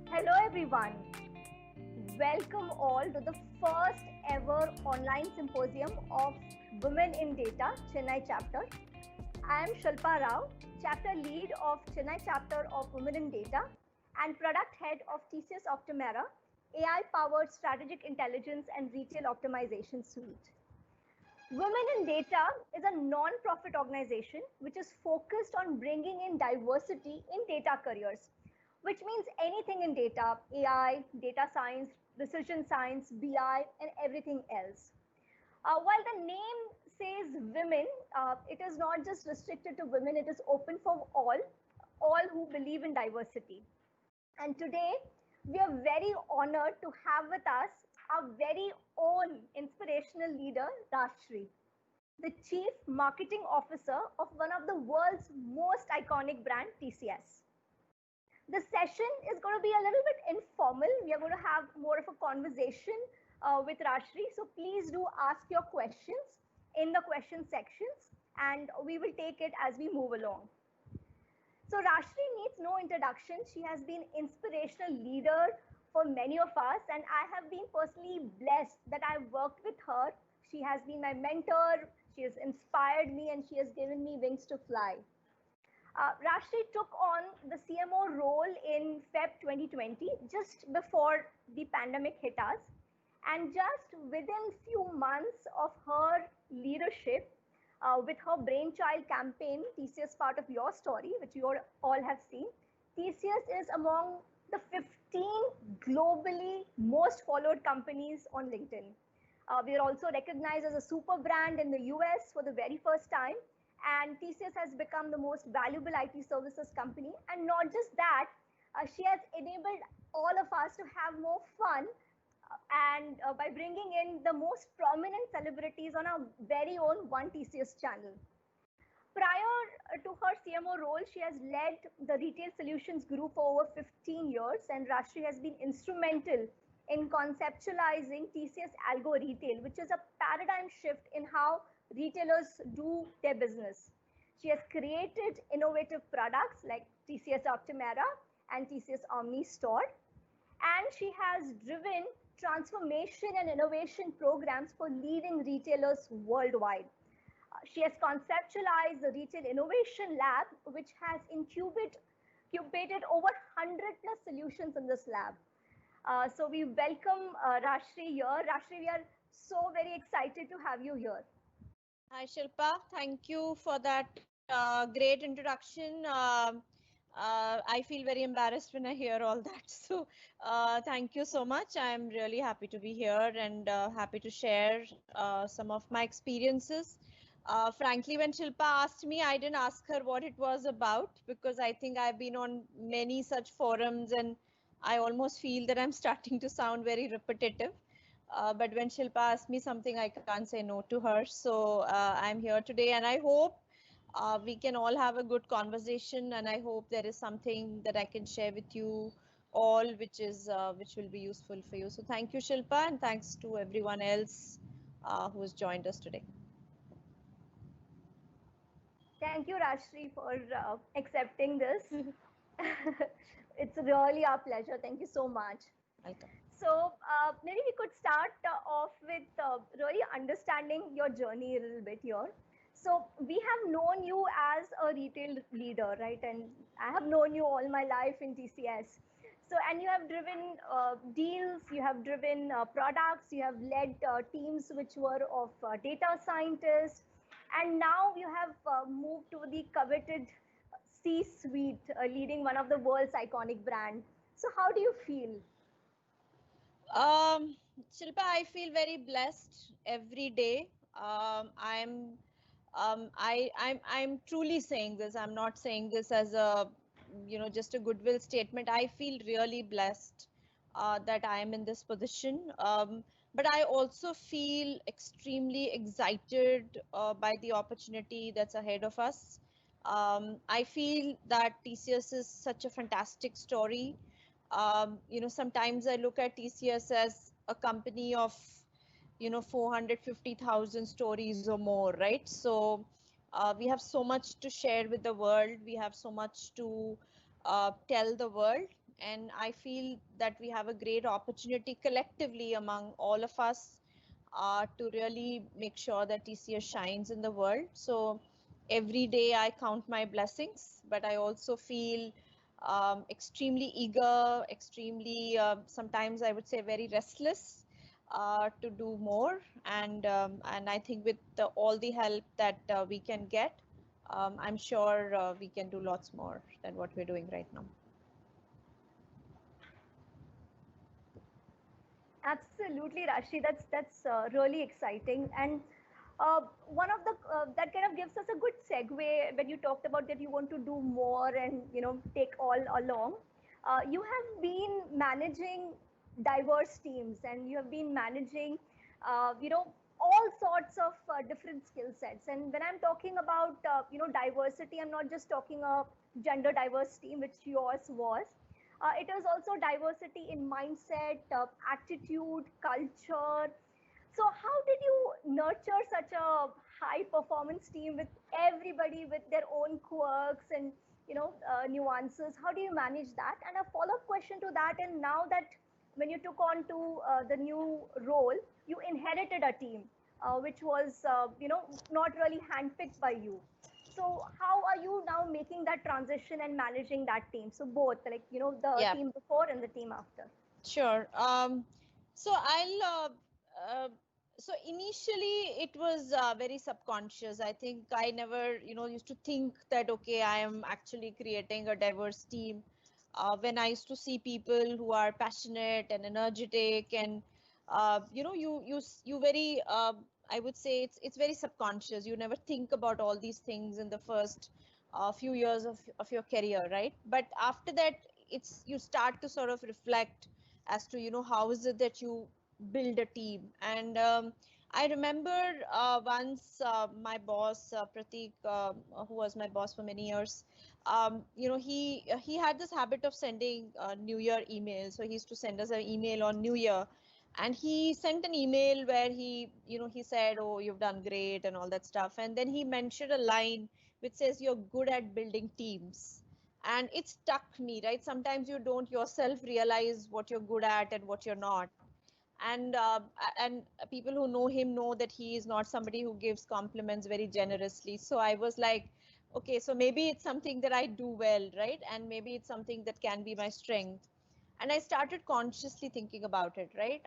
Hello everyone. Welcome all to the first ever online symposium of Women in Data Chennai chapter. I am Shilpa Rao, chapter lead of Chennai chapter of Women in Data and product head of TCS Optumera, AI powered strategic intelligence and retail optimization suite. Women in Data is a non-profit organization which is focused on bringing in diversity in data careers, which means anything in data, AI, data science, decision science, BI, and everything else. While the name says women, it is not just restricted to women, it is open for all who believe in diversity. And today, we are very honored to have with us our very own inspirational leader, Rashri, the Chief Marketing Officer of one of the world's most iconic brand, TCS. The session is going to be a little bit informal. We are going to have more of a conversation with Rashri. So please do ask your questions in the question sections and we will take it as we move along. So Rashri needs no introduction. She has been inspirational leader for many of us, and I have been personally blessed that I've worked with her. She has been my mentor. She has inspired me, and she has given me wings to fly. Rashri took on the CMO role in Feb 2020, just before the pandemic hit us. And just within few months of her leadership, with her brainchild campaign, TCS Part of Your Story, which you all have seen, TCS is among the 15 globally most followed companies on LinkedIn. We are also recognized as a super brand in the US for the very first time. And TCS has become the most valuable IT services company. And not just that, she has enabled all of us to have more fun and by bringing in the most prominent celebrities on our very own One TCS channel. Prior to her CMO role, she has led the Retail Solutions Group for over 15 years, and Rashri has been instrumental in conceptualizing TCS Algo Retail, which is a paradigm shift in how retailers do their business. She has created innovative products like TCS Optumera and TCS Omni Store, and she has driven transformation and innovation programs for leading retailers worldwide. She has conceptualized the Retail Innovation Lab, which has incubated over 100 plus solutions in this lab. So we welcome Rashri here. Rashri, we are so very excited to have you here. Hi Shilpa, thank you for that great introduction. I feel very embarrassed when I hear all that. So thank you so much. I'm really happy to be here and happy to share some of my experiences. Frankly, when Shilpa asked me, I didn't ask her what it was about because I think I've been on many such forums and I almost feel that I'm starting to sound very repetitive. But when Shilpa asked me something, I can't say no to her. So I'm here today and I hope we can all have a good conversation and I hope there is something that I can share with you all which will be useful for you. So thank you, Shilpa, and thanks to everyone else who has joined us today. Thank you, Rashri, for accepting this. It's really our pleasure. Thank you so much. Welcome. So maybe we could start off with really understanding your journey a little bit here. So we have known you as a retail leader, right? And I have known you all my life in TCS. So, and you have driven deals, you have driven products, you have led teams which were of data scientists, and now you have moved to the coveted C-suite, leading one of the world's iconic brand. So, how do you feel? Shilpa, I feel very blessed every day. I'm truly saying this. I'm not saying this as a, just a goodwill statement. I feel really blessed that I am in this position. But I also feel extremely excited by the opportunity that's ahead of us. I feel that TCS is such a fantastic story. Sometimes I look at TCS as a company of 450,000 stories or more, right? So we have so much to share with the world. We have so much to tell the world. and I feel that we have a great opportunity collectively among all of us to really make sure that TCS shines in the world. So every day I count my blessings, but I also feel extremely eager, extremely sometimes I would say very restless to do more. And I think with all the help that we can get, I'm sure we can do lots more than what we're doing right now. Absolutely, Rashi. That's really exciting. And one of the that kind of gives us a good segue when you talked about that you want to do more and take all along. You have been managing diverse teams, and you have been managing all sorts of different skill sets. And when I'm talking about diversity, I'm not just talking a gender diverse team, which yours was. It is also diversity in mindset, attitude, culture. So, how did you nurture such a high performance team with everybody with their own quirks and nuances? How do you manage that? And a follow up question to that: and now that when you took on to the new role, you inherited a team which was not really handpicked by you. So how are you now making that transition and managing that team? So both, like the Yeah, team before and the team after. sure. So I'll uh, so initially it was very subconscious. I think I never, used to think that okay, I am actually creating a diverse team. When I used to see people who are passionate and energetic, and you very, I would say it's very subconscious. You never think about all these things in the first few years of your career, right? But after that, it's you start to sort of reflect as to how is it that you build a team. And I remember once my boss Pratik, who was my boss for many years, he had this habit of sending new year emails. So he used to send us an email on new year, and he sent an email where he said, oh, you've done great and all that stuff, and then he mentioned a line which says you're good at building teams. And it stuck me, right? Sometimes you don't yourself realize what you're good at and what you're not. And people who know him know that he is not somebody who gives compliments very generously. So I was like, okay, so maybe it's something that I do well, right? And maybe it's something that can be my strength. And I started consciously thinking about it, right?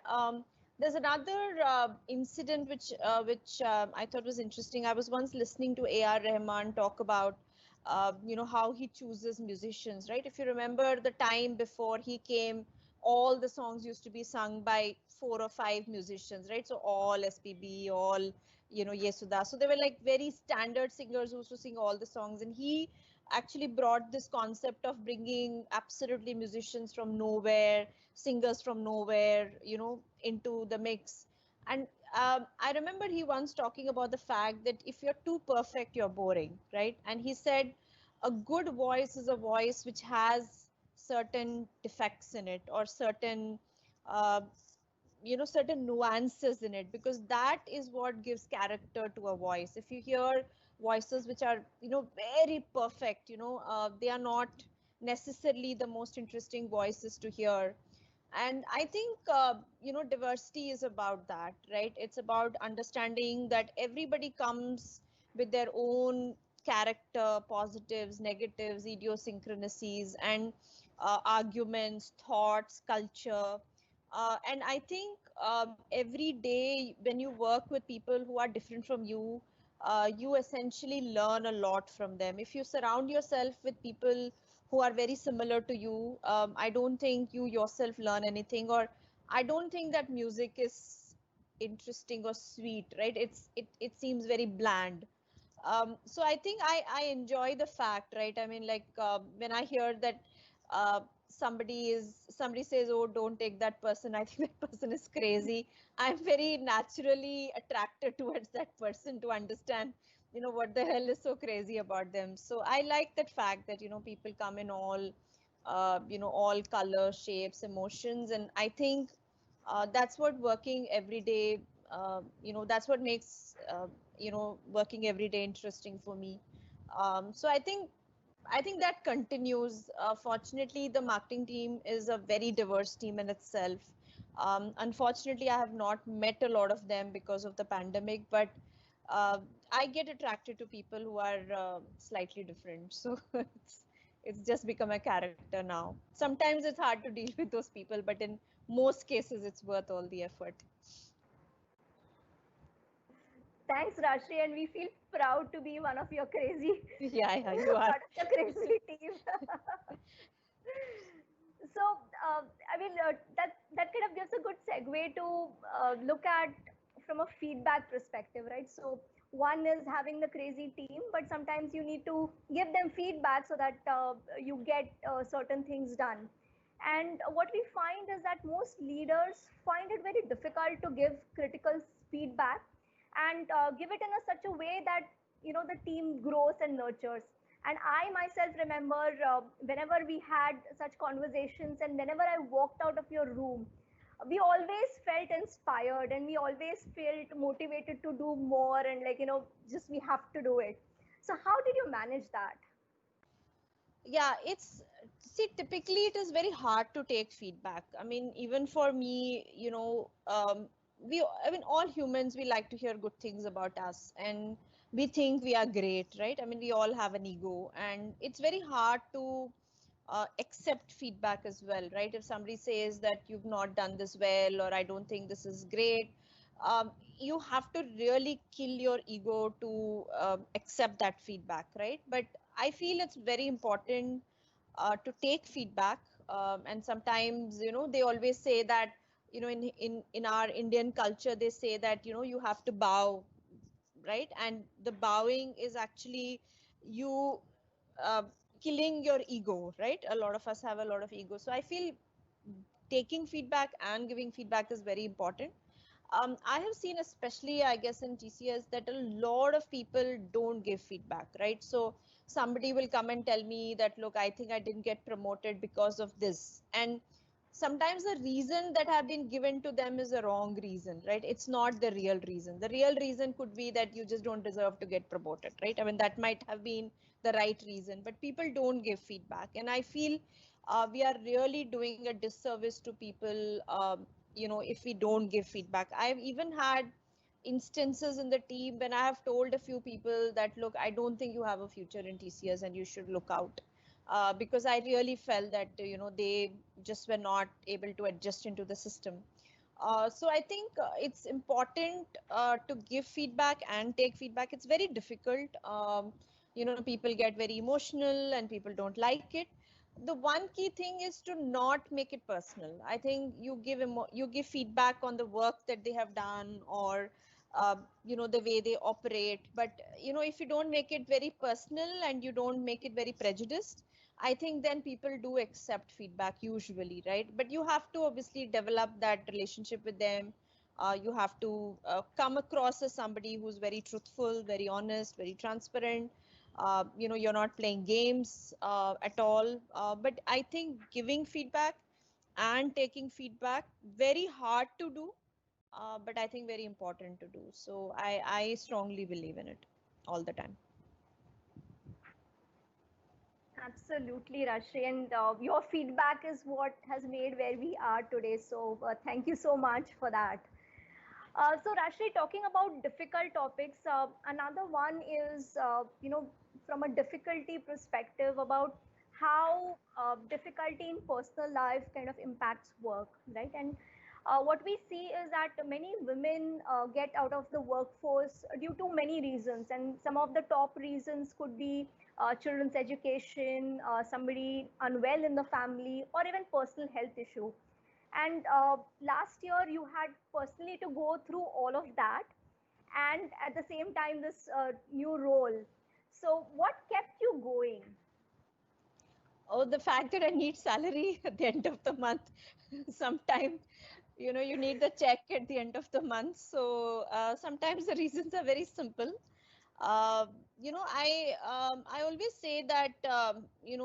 There's another incident which I thought was interesting. I was once listening to A.R. Rahman talk about how he chooses musicians, right? If you remember the time before he came, all the songs used to be sung by 4 or 5 musicians, right? So all SPB, all Yesuda. So they were like very standard singers who used to sing all the songs, and he actually brought this concept of bringing absolutely musicians from nowhere, singers from nowhere, into the mix. And I remember he once talking about the fact that if you're too perfect, you're boring, right? And he said a good voice is a voice which has certain defects in it, or uh, certain nuances in it, because that is what gives character to a voice. If you hear voices which are very perfect, they are not necessarily the most interesting voices to hear. And I think diversity is about that, right? It's about understanding that everybody comes with their own character, positives, negatives, idiosyncrasies, and arguments, thoughts, culture. And I think every day when you work with people who are different from you, you essentially learn a lot from them. If you surround yourself with people who are very similar to you, I don't think you yourself learn anything, or I don't think that music is interesting or sweet, right? It seems very bland. So I think I enjoy the fact, right? I mean, like when I hear that somebody says, oh, don't take that person, I think that person is crazy. I'm very naturally attracted towards that person to understand what the hell is so crazy about them. So I like that fact that people come in all color, shapes, emotions. And I think that's what working every day, that's what makes working every day interesting for me. So I think I think that continues. Fortunately, the marketing team is a very diverse team in itself. Unfortunately, I have not met a lot of them because of the pandemic, but uh, I get attracted to people who are slightly different. So it's just become a character now. Sometimes it's hard to deal with those people, but in most cases, it's worth all the effort. Thanks, Rashri, and we feel proud to be one of your crazy, Yeah, yeah, you are. part of the crazy team. So, I mean, that kind of gives a good segue to look at from a feedback perspective, right? So, one is having the crazy team, but sometimes you need to give them feedback so that you get certain things done. And what we find is that most leaders find it very difficult to give critical feedback and give it in a such a way that the team grows and nurtures. And I myself remember whenever we had such conversations and whenever I walked out of your room, we always felt inspired and we always felt motivated to do more and just we have to do it. So how did you manage that? Yeah, it's see, typically it is very hard to take feedback. I mean, even for me, I mean, all humans, we like to hear good things about us, and we think we are great, right? I mean, we all have an ego, and it's very hard to accept feedback as well, right? If somebody says that you've not done this well, or I don't think this is great, you have to really kill your ego to accept that feedback, right? But I feel it's very important to take feedback. And sometimes, they always say that, in our Indian culture, they say that, you have to bow, right? And the bowing is actually you uh, killing your ego, right? A lot of us have a lot of ego. So I feel taking feedback and giving feedback is very important. I have seen, especially I guess in TCS, that a lot of people don't give feedback, right? So somebody will come and tell me that, look, I think I didn't get promoted because of this. And sometimes the reason that have been given to them is a wrong reason, right? It's not the real reason. The real reason could be that you just don't deserve to get promoted, right? I mean, that might have been the right reason, but people don't give feedback. And I feel we are really doing a disservice to people, if we don't give feedback. I've even had instances in the team when I have told a few people that, look, I don't think you have a future in TCS and you should look out. Because I really felt that, they just were not able to adjust into the system. So I think it's important to give feedback and take feedback. It's very difficult. People get very emotional and people don't like it. The one key thing is to not make it personal. I think you give feedback on the work that they have done, or the way they operate. But if you don't make it very personal and you don't make it very prejudiced, I think then people do accept feedback usually, right? But you have to obviously develop that relationship with them. You have to come across as somebody who's very truthful, very honest, very transparent. You're not playing games at all. But I think giving feedback and taking feedback, very hard to do, but I think very important to do. So I strongly believe in it all the time. Absolutely, Rashri. And your feedback is what has made where we are today. So thank you so much for that. So Rashri, talking about difficult topics, another one is, from a difficulty perspective about how difficulty in personal life kind of impacts work, right? And what we see is that many women get out of the workforce due to many reasons, and some of the top reasons could be children's education, somebody unwell in the family, or even personal health issue. And last year, you had personally to go through all of that, and at the same time, this new role. So, what kept you going? Oh, the fact that I need salary at the end of the month. Sometimes, you need the check at the end of the month. So sometimes the reasons are very simple. Uh, I always say that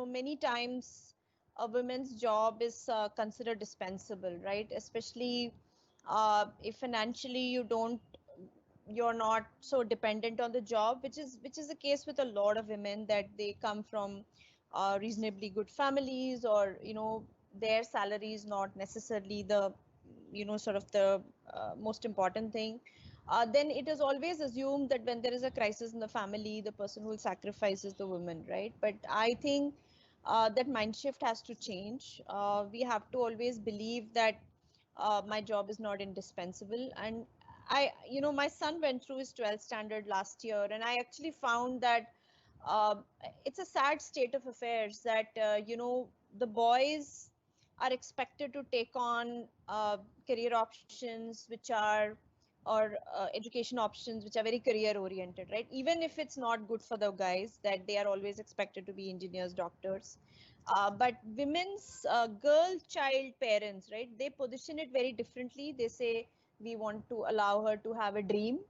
many times a woman's job is considered dispensable, right? Especially if financially you don't you're not so dependent on the job, which is the case with a lot of women, that they come from reasonably good families, or their salary is not necessarily the sort of the most important thing. Then it is always assumed that when there is a crisis in the family, the person who will sacrifice is the woman, right? But I think that mind shift has to change. We have to always believe that my job is not indispensable. And my son went through his 12th standard last year, and I actually found that uh, it's a sad state of affairs that the boys are expected to take on career options which are, or education options which are very career oriented, right? Even if it's not good for the guys, that they are always expected to be engineers, doctors. But women's girl child parents, right, they position it very differently. They say we want to allow her to have a dream,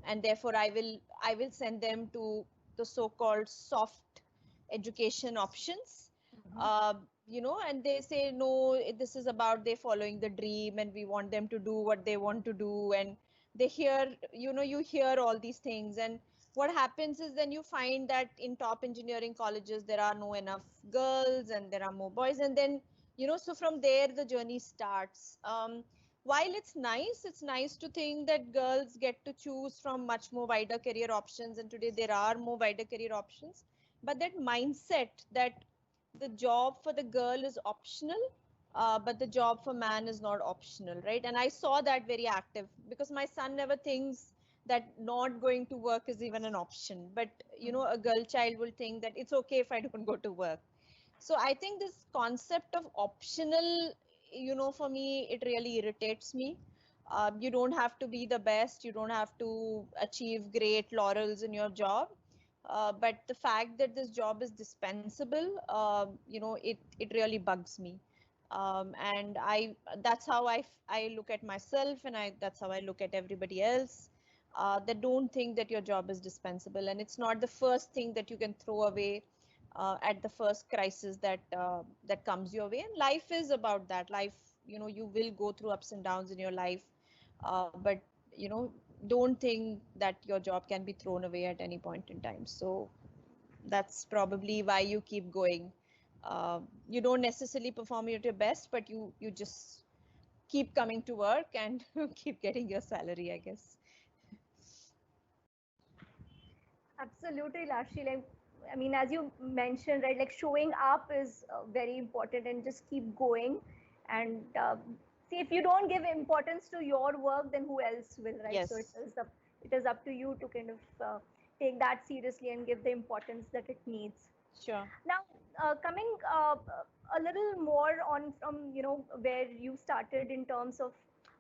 and therefore I will send them to the so-called soft education options. uh, and they say no, this is about they following the dream, and we want them to do what they want to do. And they hear, you hear all these things, and what happens is then you find that in top engineering colleges there are no enough girls and there are more boys, and then so from there the journey starts. While it's nice to think that girls get to choose from much more wider career options, and today there are more wider career options, but that mindset that the job for the girl is optional, but the job for man is not optional, right? And I saw that very active, because my son never thinks that not going to work is even an option. But a girl child will think that it's okay if I don't go to work. So I think this concept of optional, for me, it really irritates me. You don't have to be the best, you don't have to achieve great laurels in your job. But the fact that this job is dispensable, it really bugs me. And that's how I look at myself, and that's how I look at everybody else. That don't think that your job is dispensable, and it's not the first thing that you can throw away at the first crisis that comes your way. And life is about that. Life, you will go through ups and downs in your life, but don't think that your job can be thrown away at any point in time. So that's probably why you keep going. You don't necessarily perform at your best, but you just keep coming to work and keep getting your salary, I guess. Absolutely, Lashi. Like, I mean, as you mentioned, right? Like showing up is very important, and just keep going. And see, if you don't give importance to your work, then who else will, right? So Yes, it is up to you to kind of take that seriously and give the importance that it needs. sure. Now, coming a little more on from where you started in terms of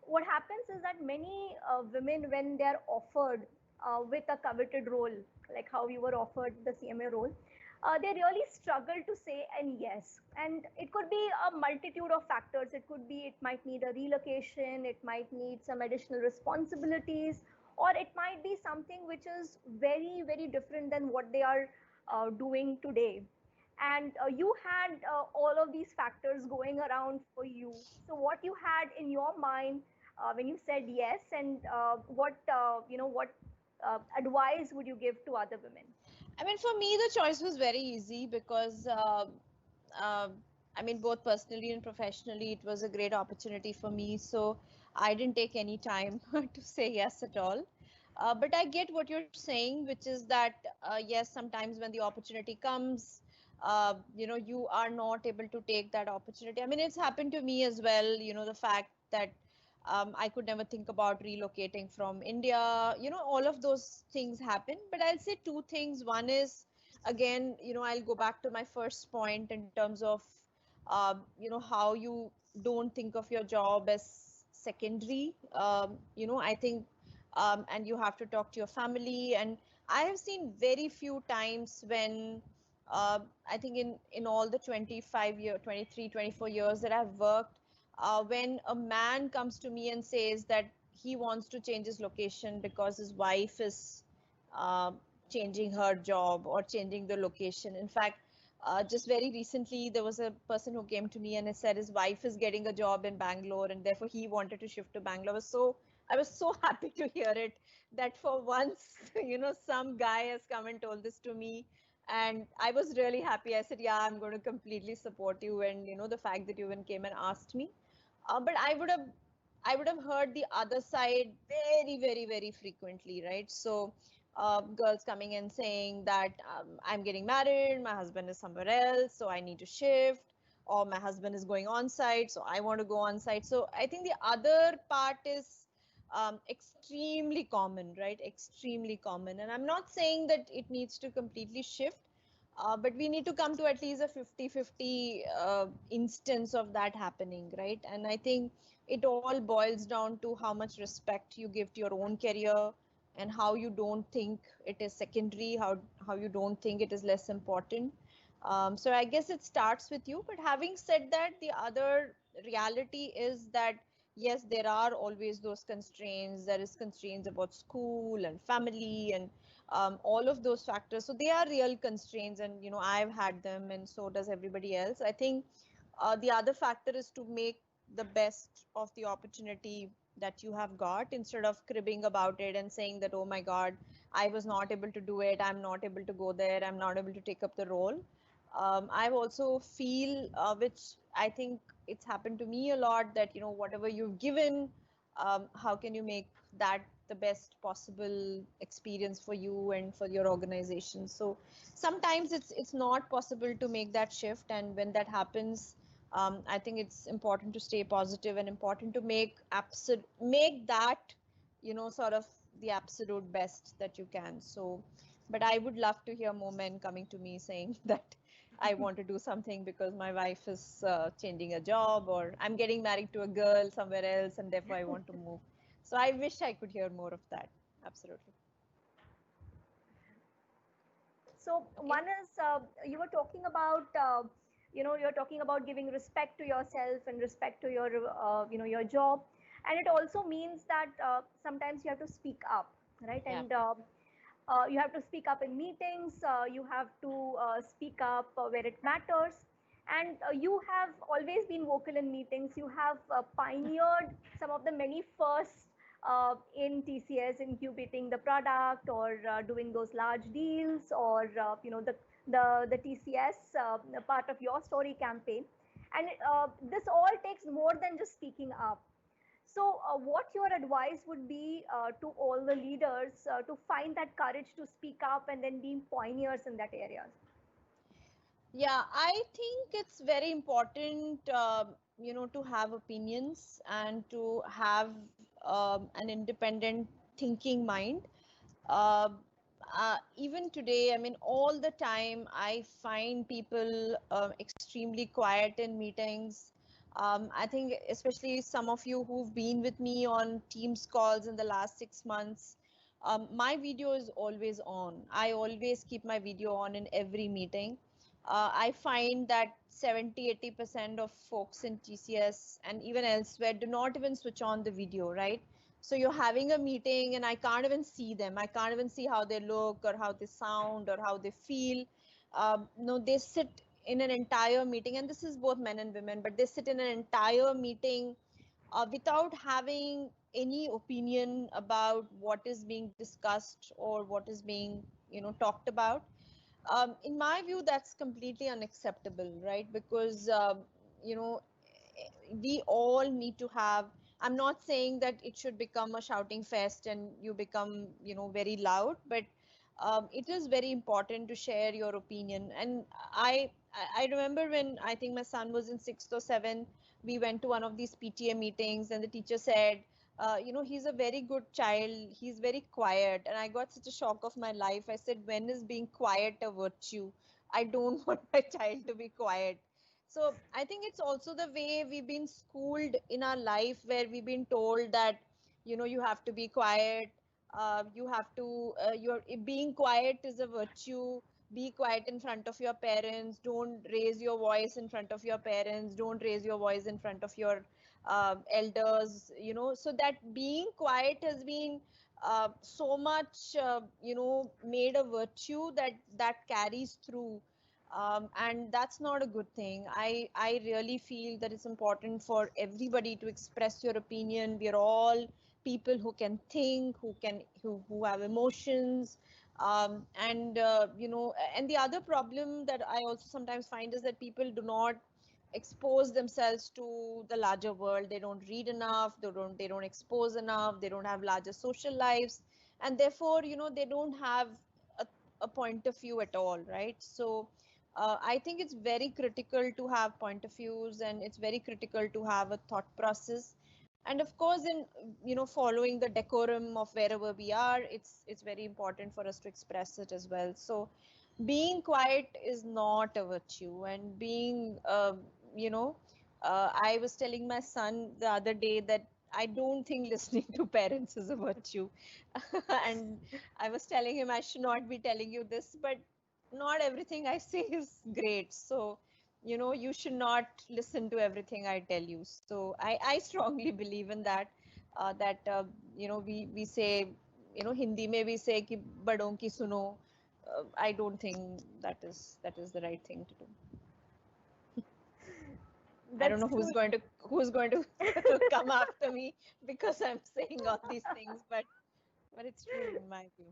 what happens is that many women, when they are offered with a coveted role, like how you were offered the CMA role, they really struggle to say and yes. And it could be a multitude of factors. It could be, it might need a relocation, it might need some additional responsibilities, or it might be something which is very, very different than what they are doing today. And you had all of these factors going around for you. So what you had in your mind when you said yes, and what advice would you give to other women? I mean, for me, the choice was very easy, because uh, I mean, both personally and professionally, it was a great opportunity for me. So I didn't take any time to say yes at all. But I get what you're saying, which is that, yes, sometimes when the opportunity comes, you are not able to take that opportunity. I mean, it's happened to me as well, the fact that I could never think about relocating from India. All of those things happen. But I'll say two things. One is, again, I'll go back to my first point in terms of, how you don't think of your job as secondary. I think, and you have to talk to your family. And I have seen very few times when, I think in all the 25 year, 23, 24 years that I've worked, when a man comes to me and says that he wants to change his location because his wife is uh, changing her job or changing the location. In fact, just very recently, there was a person who came to me and he said his wife is getting a job in Bangalore, and therefore he wanted to shift to Bangalore. I was so I was so happy to hear it that for once, some guy has come and told this to me. And I was really happy. I said, yeah, I'm going to completely support you. And, the fact that you even came and asked me. But I would have heard the other side very, very, very frequently, right? So, girls coming and saying that I'm getting married, my husband is somewhere else, so I need to shift, or my husband is going on site, so I want to go on site. So I think the other part is extremely common, right? Extremely common. And I'm not saying that it needs to completely shift, but we need to come to at least a 50-50 instance of that happening, right? And I think it all boils down to how much respect you give to your own career, and how you don't think it is secondary, how you don't think it is less important. So I guess it starts with you. But having said that, the other reality is that yes, there are always those constraints. There is constraints about school and family and all of those factors. So they are real constraints, and I've had them, and so does everybody else. I think the other factor is to make the best of the opportunity that you have got, instead of cribbing about it and saying that, oh my God, I was not able to do it, I'm not able to go there, I'm not able to take up the role. I've also feel, which I think it's happened to me a lot, that whatever you've given, how can you make that the best possible experience for you and for your organization. So sometimes it's not possible to make that shift, and when that happens, I think it's important to stay positive and important to make that sort of the absolute best that you can. So, but I would love to hear more men coming to me saying that I want to do something because my wife is changing a job, or I'm getting married to a girl somewhere else and therefore I want to move. So I wish I could hear more of that. Absolutely. So Okay. one is you were talking about you're talking about giving respect to yourself and respect to your your job, and it also means that sometimes you have to speak up, right? Yeah. And you have to speak up in meetings. You have to speak up where it matters. And you have always been vocal in meetings. You have pioneered some of the many firsts in TCS, incubating the product, or doing those large deals, or the TCS part of your story campaign. And this all takes more than just speaking up. So, what your advice would be to all the leaders to find that courage to speak up and then being pioneers in that area? Yeah, I think it's very important, to have opinions and to have an independent thinking mind. Uh, Even today, I mean, all the time, I find people extremely quiet in meetings. I think, especially some of you who've been with me on Teams calls in the last 6 months, my video is always on. I always keep my video on in every meeting. I find that 70-80% of folks in TCS and even elsewhere do not even switch on the video, right? So you're having a meeting and I can't even see them. I can't even see how they look or how they sound or how they feel. No, they sit in an entire meeting, and this is both men and women, but they sit in an entire meeting without having any opinion about what is being discussed or what is being, talked about. In my view, that's completely unacceptable, right? Because you know we all need to have, I'm not saying that it should become a shouting fest and you become very loud, but it is very important to share your opinion. And I remember when I think my son was in 6th or 7th, we went to one of these PTA meetings and the teacher said, he's a very good child, he's very quiet. And I got such a shock of my life. I said, when is being quiet a virtue? I don't want my child to be quiet. So I think it's also the way we've been schooled in our life, where we've been told that, you have to be quiet. You have to, you're being quiet is a virtue. Be quiet in front of your parents. Don't raise your voice in front of your parents. Don't raise your voice in front of your elders. So that being quiet has been so much, made a virtue that carries through, and that's not a good thing. I really feel that it's important for everybody to express your opinion. We are all people who can think, who have emotions. And and the other problem that I also sometimes find is that people do not expose themselves to the larger world. They don't read enough, they don't expose enough, they don't have larger social lives, and therefore they don't have a, a point of view at all, right? So I think it's very critical to have point of views, and it's very critical to have a thought process. And of course, in following the decorum of wherever we are, it's very important for us to express it as well. So being quiet is not a virtue, and being you know I was telling my son the other day that I don't think listening to parents is a virtue. And I was telling him I should not be telling you this, but not everything I say is great. So you should not listen to everything I tell you. So I strongly believe in that. That we say, Hindi mein we say ki badon ki suno. I don't think that is the right thing to do. I don't That's know true. who's going to come after me because I'm saying all these things, but it's true in my view.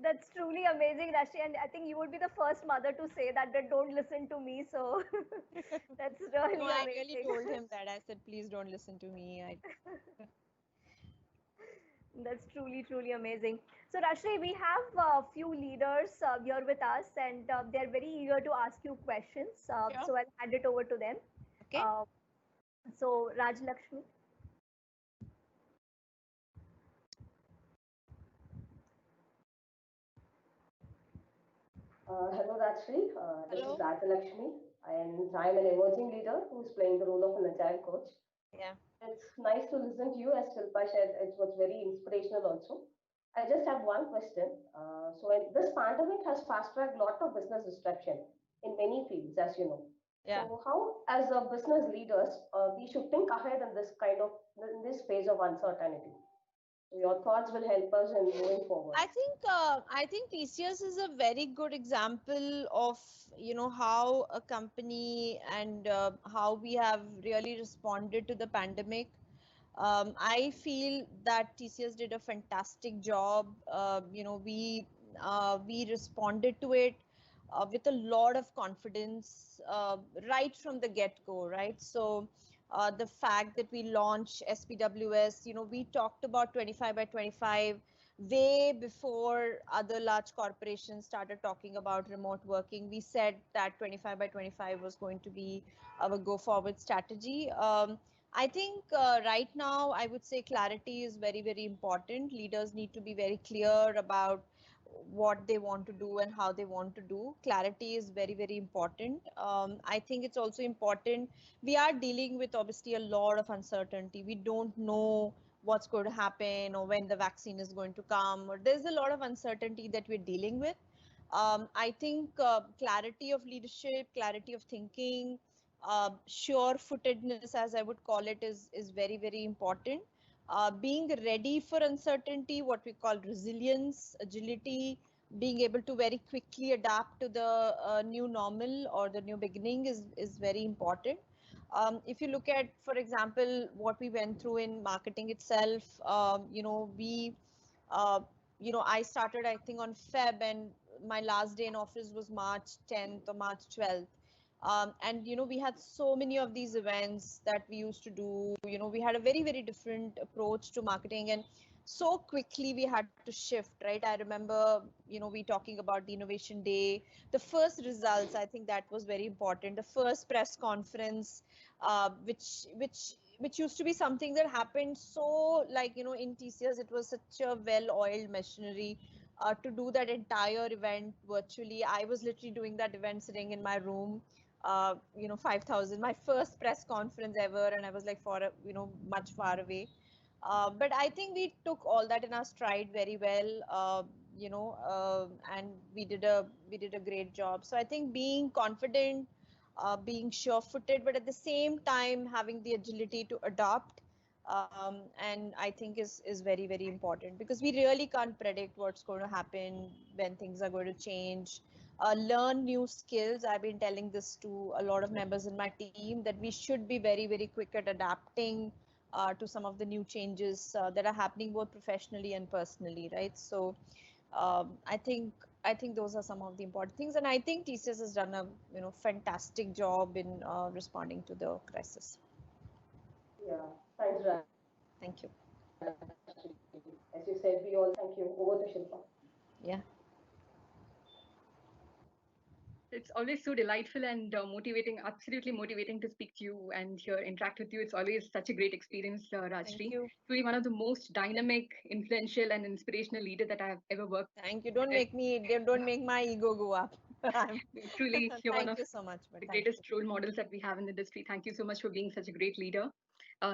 That's truly amazing, Rashmi. And I think you would be the first mother to say that don't listen to me. So that's No, really I really amazing. told him that. I said, please don't listen to me. That's truly, truly amazing. So, Rashmi, we have a few leaders here with us, and they're very eager to ask you questions. Sure. So, I'll hand it over to them. Okay. Uh, so, Raj Lakshmi. Hello, Rajshri. This is Hello. Rajalakshmi, and I'm an emerging leader who's playing the role of an agile coach. Yeah. It's nice to listen to you, as Shilpa shared. It was very inspirational also. I just have one question. So, this pandemic has fast-tracked a lot of business disruption in many fields, as you know. Yeah. So, how, as a business leaders, we should think ahead in this phase of uncertainty? So, your thoughts will help us in moving forward. I think TCS is a very good example of how a company and how we have really responded to the pandemic. I feel that TCS did a fantastic job. We responded to it with a lot of confidence right from the get-go, right? So the fact that we launched SPWS, we talked about 25 by 25 way before other large corporations started talking about remote working. We said that 25 by 25 was going to be our go forward strategy. I think right now, I would say clarity is very, very important. Leaders need to be very clear about what they want to do and how they want to do. Clarity is very, very important. I think it's also important. We are dealing with obviously a lot of uncertainty. We don't know what's going to happen or when the vaccine is going to come, or there's a lot of uncertainty that we're dealing with. I think clarity of leadership, clarity of thinking, sure-footedness, as I would call it, is very, very important. Being ready for uncertainty, what we call resilience, agility, being able to very quickly adapt to the new normal or the new beginning is very important. If you look at, for example, what we went through in marketing itself, uh, I started, I think, on Feb, and my last day in office was March 10th or March 12th. And we had so many of these events that we used to do. We had a very, very different approach to marketing, and so quickly we had to shift, right? I remember, we talking about the innovation day, the first results. I think that was very important. The first press conference, which used to be something that happened so, like, in TCS, it was such a well-oiled machinery. To do that entire event virtually, I was literally doing that event sitting in my room, 5,000, my first press conference ever, and I was like much far away. But I think we took all that in our stride very well, and we did a great job. So I think being confident, being sure-footed, but at the same time having the agility to adopt, and I think is very, very important, because we really can't predict what's going to happen, when things are going to change. Learn new skills. I've been telling this to a lot of members in my team, that we should be very, very quick at adapting to some of the new changes that are happening both professionally and personally, right? So I think those are some of the important things, and I think TCS has done a fantastic job in responding to the crisis. Yeah, thanks, Raj. Thank you. As you said, we all thank you. Over to Shilpa. Yeah. It's always so delightful and motivating, absolutely motivating to speak to you and here interact with you. It's always such a great experience, Thank Rajshri. you. Truly one of the most dynamic, influential, and inspirational leader that I have ever worked Thank you. Don't with. make my ego go up. Truly, you're one Thank of you so much. But the thank you. greatest role models that we have in the industry. Thank you so much for being such a great leader.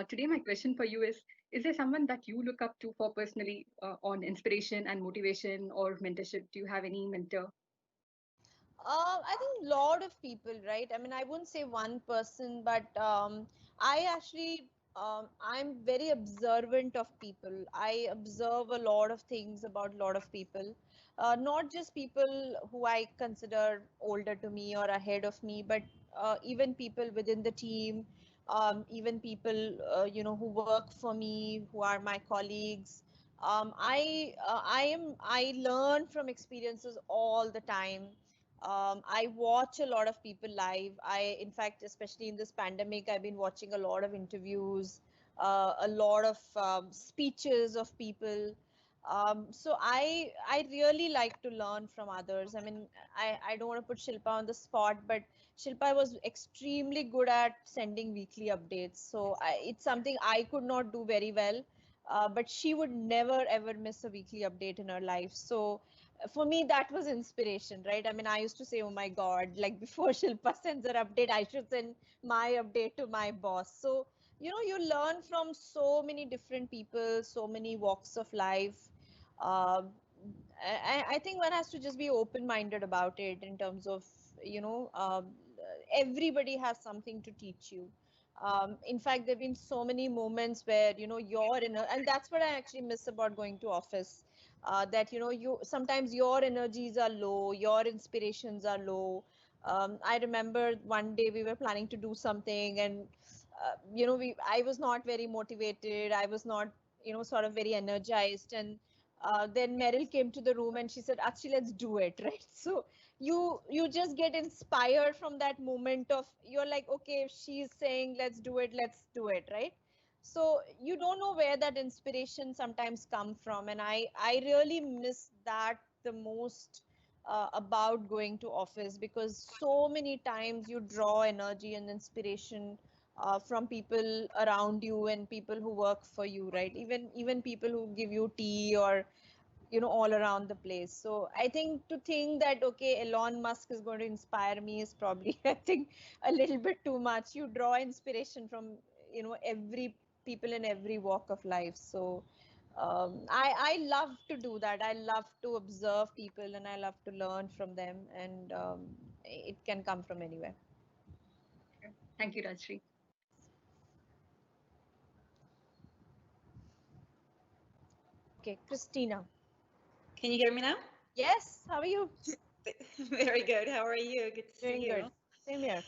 Today, my question for you is there someone that you look up to for personally on inspiration and motivation or mentorship? Do you have any mentor? I think lot of people, right? I mean, I wouldn't say one person, but I actually, I'm very observant of people. I observe a lot of things about a lot of people, not just people who I consider older to me or ahead of me, but even people within the team, even people, who work for me, who are my colleagues. I learn from experiences all the time. I watch a lot of people live. In fact, especially in this pandemic, I've been watching a lot of interviews, a lot of speeches of people. So I really like to learn from others. I mean, I don't want to put Shilpa on the spot, but Shilpa was extremely good at sending weekly updates. So it's something I could not do very well. But she would never ever miss a weekly update in her life. So for me that was inspiration, right? I mean, I used to say, oh my god, like before Shilpa sends her update, I should send my update to my boss. So you learn from so many different people, so many walks of life. uh, I think one has to just be open minded about it in terms of you know um, everybody has something to teach you. In fact, there have been so many moments where you're in and that's what I actually miss about going to office. That you sometimes your energies are low, your inspirations are low. I remember one day we were planning to do something, and I was not very motivated, I was not sort of very energized, and then Meryl came to the room and she said, actually, let's do it. Right? So you just get inspired from that moment of, you're like, okay, if she's saying let's do it, let's do it, right? So you don't know where that inspiration sometimes come from, and I really miss that the most about going to office, because so many times you draw energy and inspiration from people around you and people who work for you, right? Even people who give you tea, or all around the place. So I think that, okay, Elon Musk is going to inspire me is probably I think a little bit too much. You draw inspiration from every people in every walk of life. So I love to do that. I love to observe people and I love to learn from them, and it can come from anywhere. Thank you, Rajshri. Okay, Christina. Can you hear me now? Yes, how are you? Very good. How are you? Good to see Doing you. good. Same here.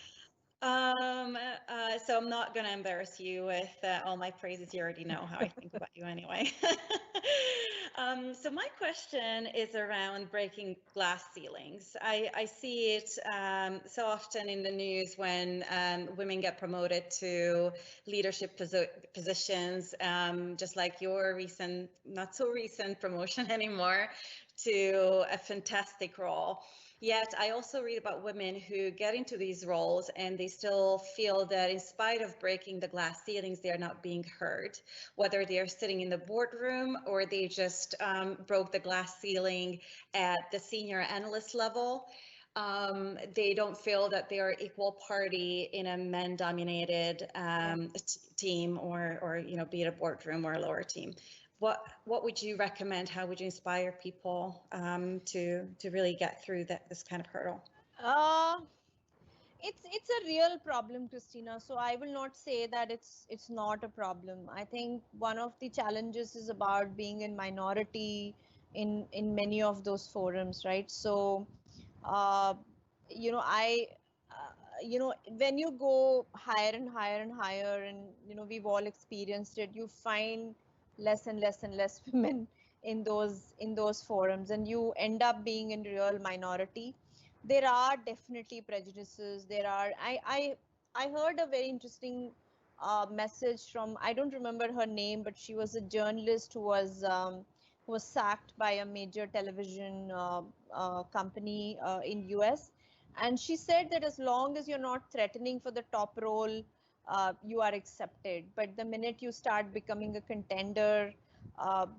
So I'm not going to embarrass you with all my praises. You already know how I think about you anyway. So my question is around breaking glass ceilings. I see it so often in the news when women get promoted to leadership positions, just like your recent, not so recent promotion anymore, to a fantastic role. Yet I also read about women who get into these roles and they still feel that in spite of breaking the glass ceilings, they are not being heard, whether they are sitting in the boardroom or they just broke the glass ceiling at the senior analyst level. They don't feel that they are equal party in a men-dominated team, or be it a boardroom or a lower team. What would you recommend? How would you inspire people to really get through this kind of hurdle? It's a real problem, Christina. So I will not say that it's not a problem. I think one of the challenges is about being in minority in many of those forums, right? So I when you go higher and higher and higher, and we've all experienced it, you find less and less and less women in those forums, and you end up being in real minority. There are definitely prejudices. I heard a very interesting message from, I don't remember her name, but she was a journalist who was sacked by a major television company in US, and she said that as long as you're not threatening for the top role, you are accepted. But the minute you start becoming a contender,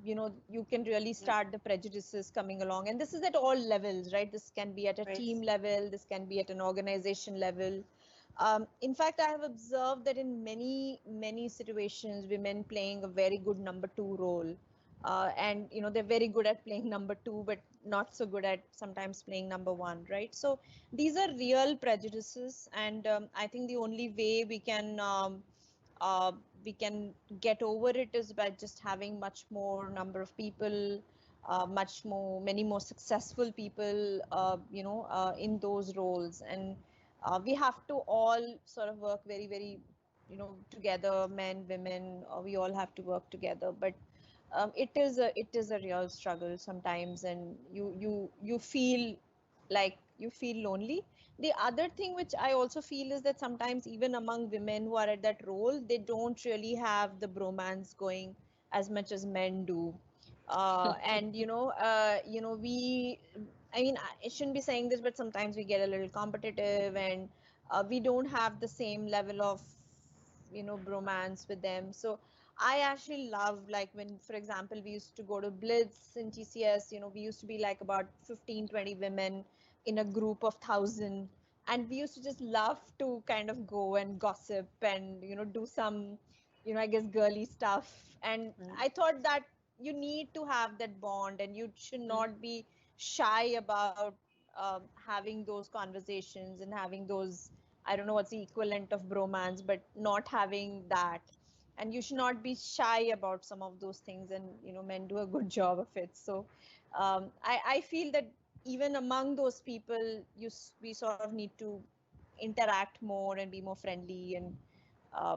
you can really start the prejudices coming along. And this is at all levels, right? This can be at a team level, this can be at an organization level. In fact, I have observed that in many, many situations, women playing a very good number two role. And they're very good at playing number two, but not so good at sometimes playing number one, right? So these are real prejudices, and I think the only way uh, we can get over it is by just having much more number of people, many more successful people, in those roles. And we have to all sort of work very, very, together, men, women, we all have to work together. But it is a real struggle sometimes, and you feel like you feel lonely. The other thing which I also feel is that sometimes even among women who are at that role, they don't really have the bromance going as much as men do. And we, I mean, I shouldn't be saying this, but sometimes we get a little competitive, and we don't have the same level of bromance with them. So I actually love, like, when, for example, we used to go to Blitz in TCS, we used to be like about 15-20 women in a group of 1,000, and we used to just love to kind of go and gossip and do some I guess girly stuff. And I thought that you need to have that bond, and you should not be shy about having those conversations and having those, I don't know what's the equivalent of bromance, but not having that. And you should not be shy about some of those things, and men do a good job of it. So I feel that even among those people, we sort of need to interact more and be more friendly, and uh,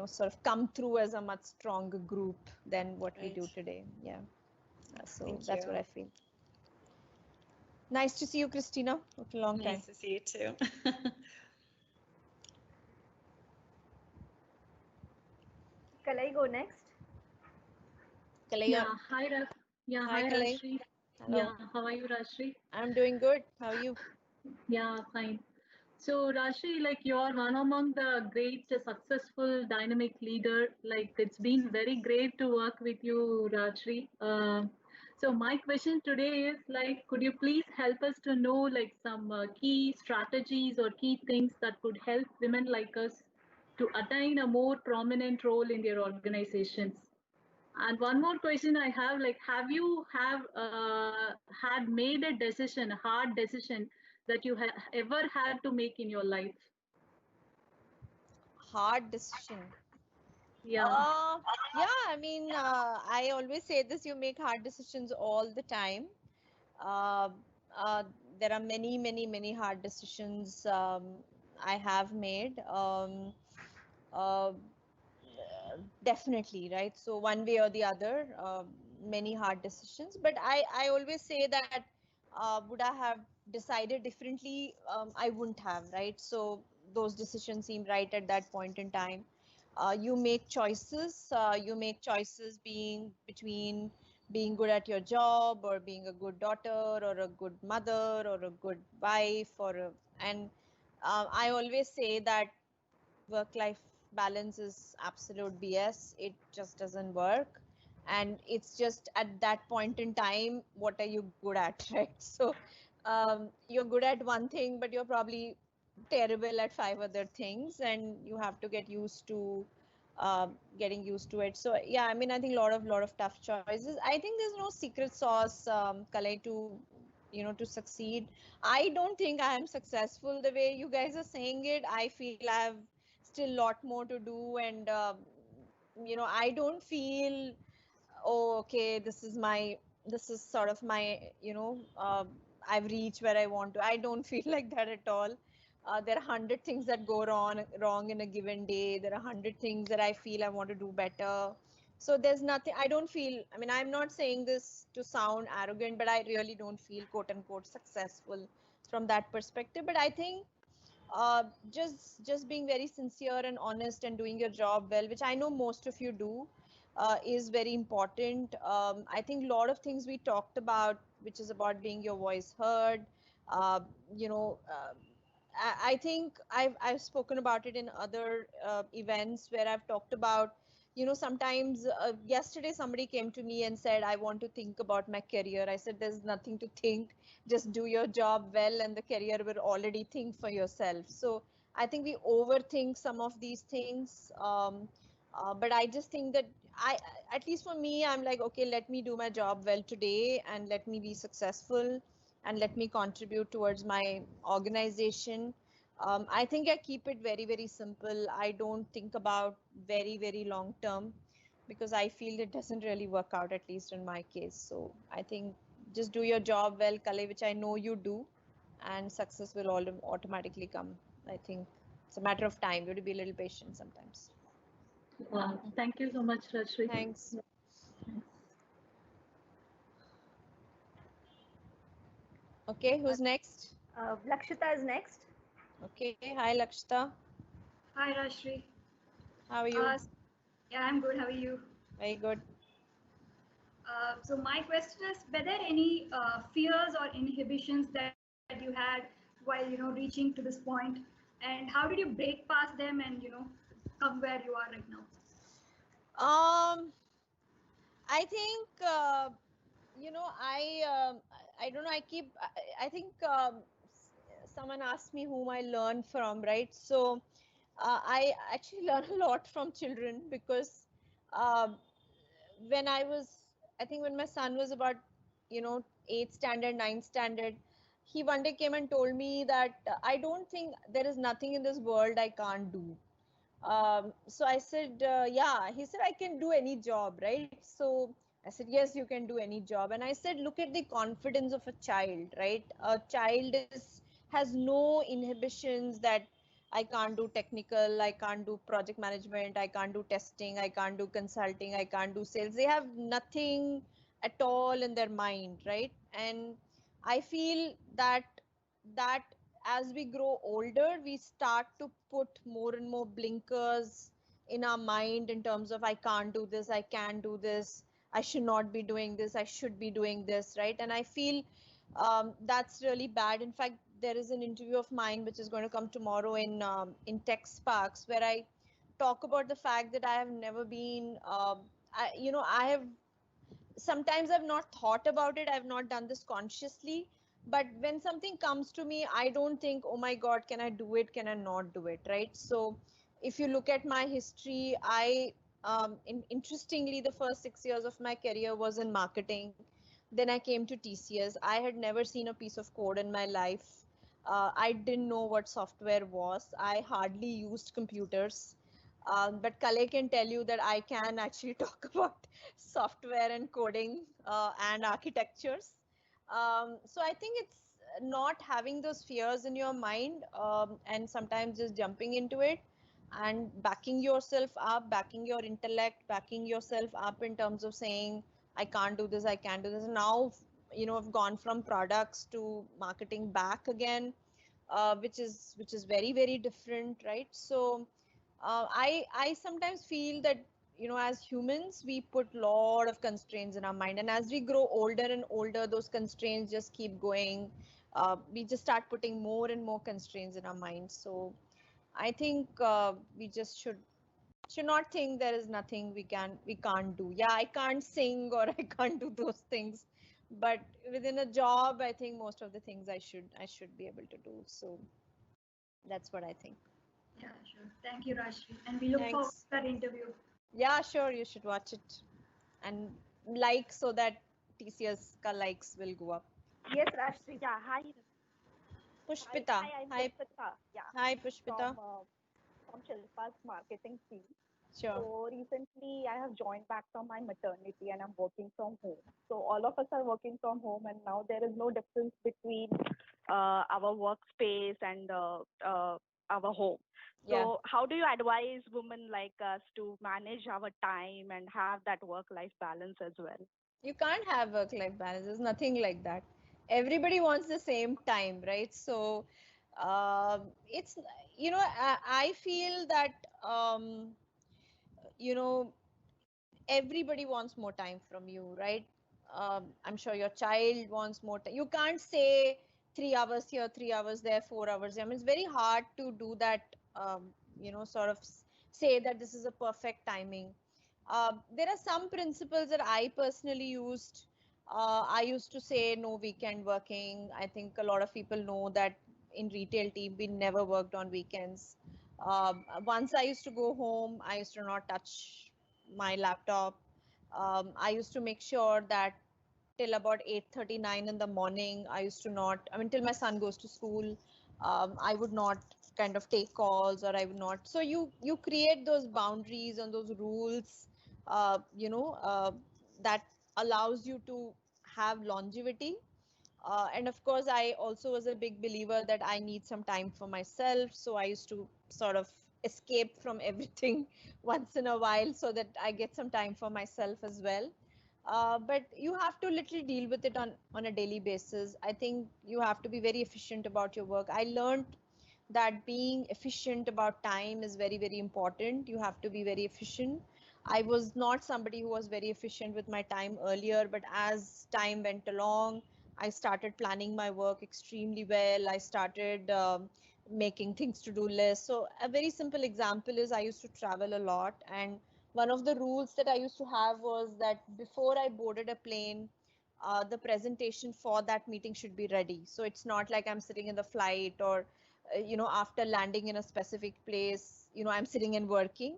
sort of come through as a much stronger group than what we do today. Yeah. So that's what I feel. Nice to see you, Christina. After a long time. Nice to see you too. Kalai, go next. Kalai, Yeah, hi, hi, Kalai. Rashri. Hello. Yeah, how are you, Rashri? I'm doing good. How are you? Yeah, fine. So, Rashri, like, you're one among the great, successful, dynamic leader. Like, it's been very great to work with you, Rashri. So my question today is, like, could you please help us to know, like, some key strategies or key things that could help women like us to attain a more prominent role in their organizations? And one more question I have, like, have you had made a decision, a hard decision that you have ever had to make in your life? Hard decision. Yeah. Yeah, I mean, I always say this, you make hard decisions all the time. Uh, there are many, many, many hard decisions I have made. Definitely, right? So one way or the other, many hard decisions. But I always say that would I have decided differently? I wouldn't have, right? So those decisions seem right at that point in time. You make choices. You make choices being between being good at your job, or being a good daughter, or a good mother, or a good wife, and I always say that work-life balance is absolute BS. It just doesn't work. And it's just at that point in time, what are you good at, right? So you're good at one thing, but you're probably terrible at 5 other things, and you have to get used to getting used to it. So yeah, I mean, I think lot of tough choices. I think there's no secret sauce, Kalai, to succeed. I don't think I am successful the way you guys are saying it. I feel I have still lot more to do, and I don't feel, oh, okay, this is sort of my I've reached where I want to. I don't feel like that at all. There are 100 things that go wrong in a given day. There are 100 things that I feel I want to do better. So there's nothing, I don't feel, I mean, I'm not saying this to sound arrogant, but I really don't feel quote unquote successful from that perspective. But I think just being very sincere and honest and doing your job well, which I know most of you do, is very important. I think a lot of things we talked about, which is about being your voice heard, uh, you know, I think I've spoken about it in other events where I've talked about, you know, sometimes yesterday somebody came to me and said, I want to think about my career. I said, there's nothing to think, just do your job well and the career will already think for yourself. So I think we overthink some of these things. But I just think that at least for me, I'm like, okay, let me do my job well today and let me be successful and let me contribute towards my organization. I think I keep it very, very simple. I don't think about very, very long term because I feel it doesn't really work out, at least in my case. So I think just do your job well, Kale, which I know you do, and success will automatically come. I think it's a matter of time. You have to be a little patient sometimes. Wow. Thank you so much, Rajshri. Thanks. Okay, who's next? Lakshita is next. Okay, hi Lakshita. Hi, Rashri. How are you? Yeah, I'm good. How are you? Very good. So my question is, were there any fears or inhibitions that you had while reaching to this point, and how did you break past them and come where you are right now? I think I don't know. I think someone asked me whom I learn from, right? So I actually learn a lot from children because um, when I think when my son was about 8th standard, 9th standard, he one day came and told me that I don't think there is nothing in this world I can't do. So I said, yeah. He said, I can do any job, right? So I said, yes, you can do any job. And I said, look at the confidence of a child, right? A child has no inhibitions that I can't do technical, I can't do project management, I can't do testing, I can't do consulting, I can't do sales. They have nothing at all in their mind, right? And I feel that as we grow older, we start to put more and more blinkers in our mind in terms of I can't do this, I can do this, I should not be doing this, I should be doing this, right? And I feel that's really bad. In fact, there is an interview of mine which is going to come tomorrow in Tech Sparks, where I talk about the fact that I have never been, I have sometimes I've not thought about it, I've not done this consciously, but when something comes to me, I don't think, oh my god, can I do it, can I not do it, right? So if you look at my history, interestingly, the first 6 years of my career was in marketing. Then I came to TCS. I had never seen a piece of code in my life. I didn't know what software was. I hardly used computers. But Kale can tell you that I can actually talk about software and coding and architectures. So I think it's not having those fears in your mind, and sometimes just jumping into it and backing yourself up, backing your intellect, backing yourself up in terms of saying, I can't do this, I can't do this. Now, I've gone from products to marketing back again, which is very, very different, right? So I sometimes feel that as humans we put lot of constraints in our mind, and as we grow older and older, those constraints just keep going. We just start putting more and more constraints in our mind. So I think we just should not think there is nothing we can't do. Yeah, I can't sing or I can't do those things, but within a job, I think most of the things I should be able to do. So that's what I think. Yeah, sure. Thank you, Rashri. And we look forward to that interview. Yeah, sure. You should watch it and like so that TCS ka likes will go up. Yes, Rashri. Yeah, hi. Pushpita. I'm Hi. Pushpita. Yeah. Hi, Pushpita. From Shilpa's marketing team. Sure. So recently I have joined back from my maternity and I'm working from home. So all of us are working from home, and now there is no difference between our workspace and our home. Yeah. So how do you advise women like us to manage our time and have that work-life balance as well? You can't have work-life balance. There's nothing like that. Everybody wants the same time, right? So it's, I feel that, you know, everybody wants more time from you, right? I'm sure your child wants more time. You can't say 3 hours here, 3 hours there, 4 hours there. I mean, it's very hard to do that, sort of say that this is a perfect timing. There are some principles that I personally used. I used to say no weekend working. I think a lot of people know that in retail team, we never worked on weekends. Once I used to go home, I used to not touch my laptop. I used to make sure that till about 8:39 in the morning, I used to not, I mean, till my son goes to school, I would not kind of take calls, or I would not. So you create those boundaries and those rules, that allows you to have longevity. And of course, I also was a big believer that I need some time for myself. So I used to sort of escape from everything once in a while so that I get some time for myself as well. But you have to literally deal with it on a daily basis. I think you have to be very efficient about your work. I learned that being efficient about time is very, very important. You have to be very efficient. I was not somebody who was very efficient with my time earlier, but as time went along, I started planning my work extremely well. I started making things to do list. So a very simple example is I used to travel a lot, and one of the rules that I used to have was that before I boarded a plane, the presentation for that meeting should be ready. So it's not like I'm sitting in the flight, or after landing in a specific place, I'm sitting and working.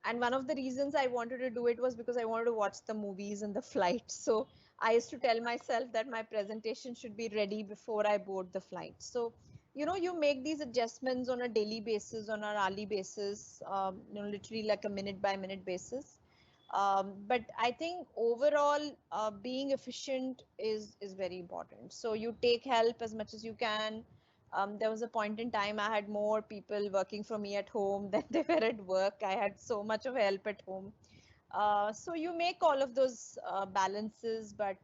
And one of the reasons I wanted to do it was because I wanted to watch the movies in the flight. So I used to tell myself that my presentation should be ready before I board the flight. So you make these adjustments on a daily basis, on an hourly basis, literally like a minute by minute basis. But I think overall, being efficient is very important. So you take help as much as you can. There was a point in time I had more people working for me at home than they were at work. I had so much of help at home. So you make all of those balances, but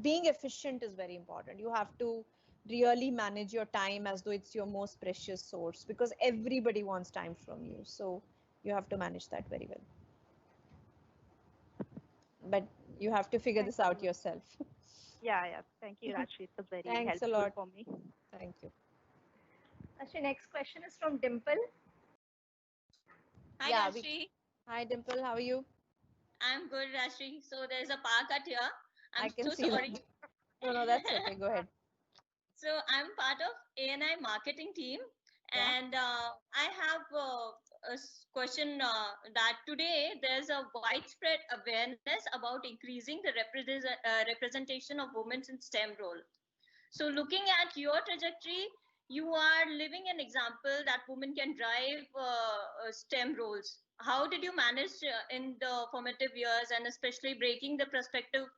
being efficient is very important. You have to really manage your time as though it's your most precious source, because everybody wants time from you. So you have to manage that very well. But you have to figure this out yourself. Yeah. Thank you, Rajshri. It was very Thanks a helpful lot. for me. Thank you. Actually, next question is from Dimple. Hi, Yeah, Rashri. Hi, Dimple. How are you? I'm good, Rashri. So there's a power cut here. I I'm can so see sorry. that. No, that's okay. Go ahead. So I'm part of ANI marketing team, Yeah. and I have question that today there's a widespread awareness about increasing the representation of women in STEM role. So looking at your trajectory, you are living an example that women can drive STEM roles. How did you manage in the formative years, and especially breaking the perspective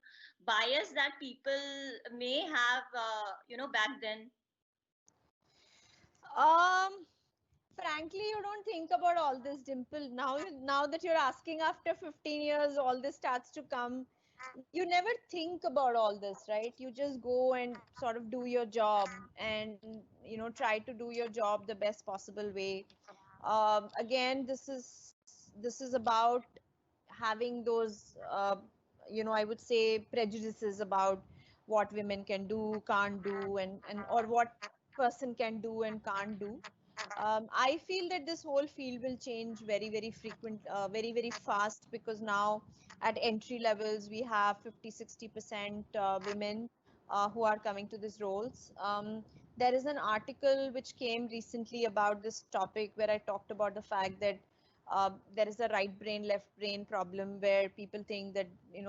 bias that people may have, back then? Frankly, you don't think about all this, Dimple. Now that you're asking after 15 years, all this starts to come. You never think about all this, right? You just go and sort of do your job, and try to do your job the best possible way. Again, this is about having those I would say prejudices about what women can do, can't do, and or what person can do and can't do. I feel that this whole field will change very, very fast, because now at entry levels we have 50-60% women who are coming to these roles. There is an article which came recently about this topic, where I talked about the fact that there is a right brain left brain problem, where people think that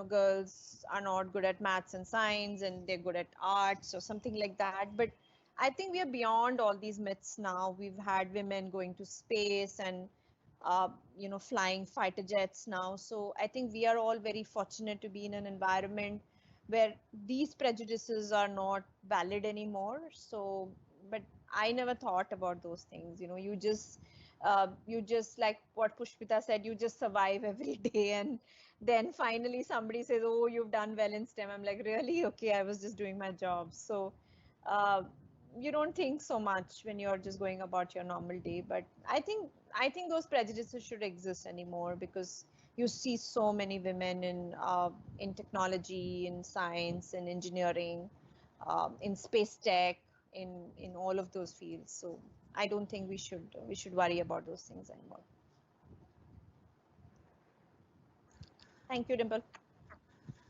girls are not good at maths and science and they're good at arts or something like that. But I think we are beyond all these myths now. We've had women going to space and flying fighter jets now. So I think we are all very fortunate to be in an environment where these prejudices are not valid anymore. So, but I never thought about those things. You just like what Pushpita said, you just survive every day, and then finally somebody says, "Oh, you've done well in STEM." I'm like, really? Okay, I was just doing my job. So, uh, you don't think so much when you're just going about your normal day. But I think those prejudices should exist anymore, because you see so many women in technology, in science, in engineering, in space tech, in all of those fields. So I don't think we should worry about those things anymore. Thank you, Dimple.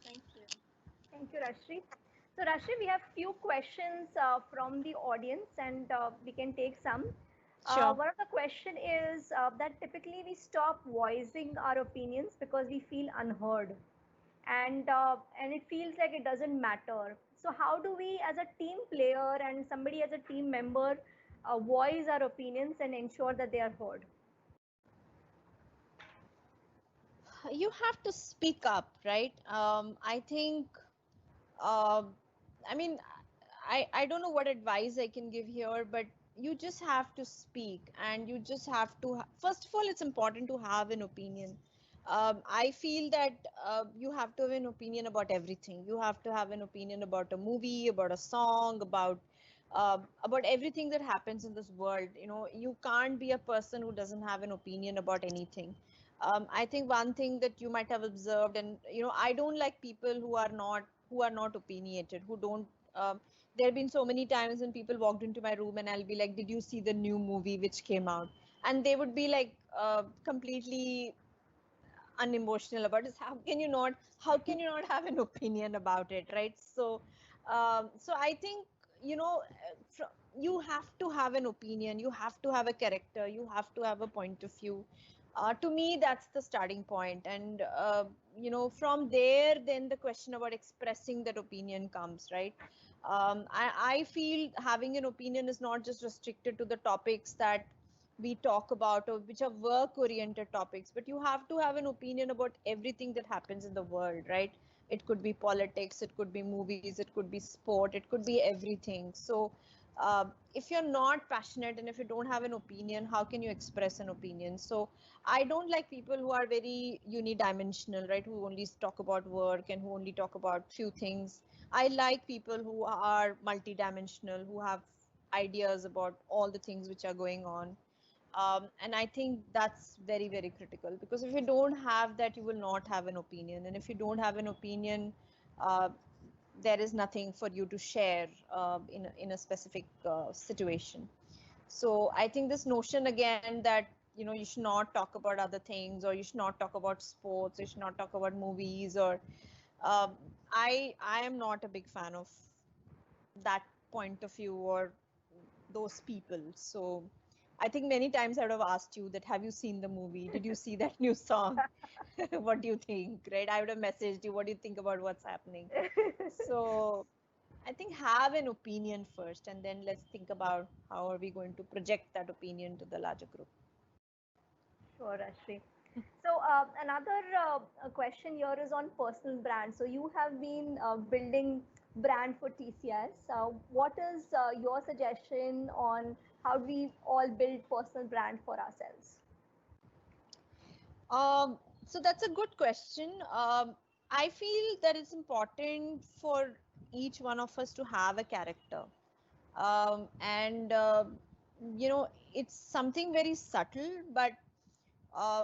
Thank you. Thank you, Rashri. So, Rashri, we have few questions from the audience, and we can take some. Sure. One of the question is that typically we stop voicing our opinions because we feel unheard, and it feels like it doesn't matter. So, how do we, as a team player and somebody as a team member, voice our opinions and ensure that they are heard? You have to speak up, right? I think, uh, I mean, I don't know what advice I can give here, but you just have to speak, and you just have to, first of all, it's important to have an opinion. I feel that you have to have an opinion about everything. You have to have an opinion about a movie, about a song, about everything that happens in this world. You can't be a person who doesn't have an opinion about anything. I think one thing that you might have observed, and I don't like people who are not opinionated, who don't. There have been so many times when people walked into my room and I'll be like, "Did you see the new movie which came out?" And they would be like, completely unemotional about it. How can you not have an opinion about it, right? So I think, you have to have an opinion, you have to have a character, you have to have a point of view. To me, that's the starting point, and from there, then the question about expressing that opinion comes, right? I feel having an opinion is not just restricted to the topics that we talk about, or which are work oriented topics, but you have to have an opinion about everything that happens in the world, right? It could be politics, it could be movies, it could be sport, it could be everything. So if you're not passionate and if you don't have an opinion, how can you express an opinion? So I don't like people who are very unidimensional, right? Who only talk about work and who only talk about few things. I like people who are multidimensional, who have ideas about all the things which are going on. And I think that's very, very critical, because if you don't have that, you will not have an opinion. And if you don't have an opinion, uh, there is nothing for you to share in a specific situation. So I think this notion again that you should not talk about other things, or you should not talk about sports, you should not talk about movies, or um, I am not a big fan of that point of view or those people. So I think many times I would have asked you that, have you seen the movie? Did you see that new song? What do you think? Right? I would have messaged you, what do you think about what's happening? So I think have an opinion first, and then let's think about how are we going to project that opinion to the larger group. Sure, Ashri. So another question here is on personal brand. So you have been building brand for TCS. What is your suggestion on how we all build personal brand for ourselves? So that's a good question. I feel that it's important for each one of us to have a character. And it's something very subtle, but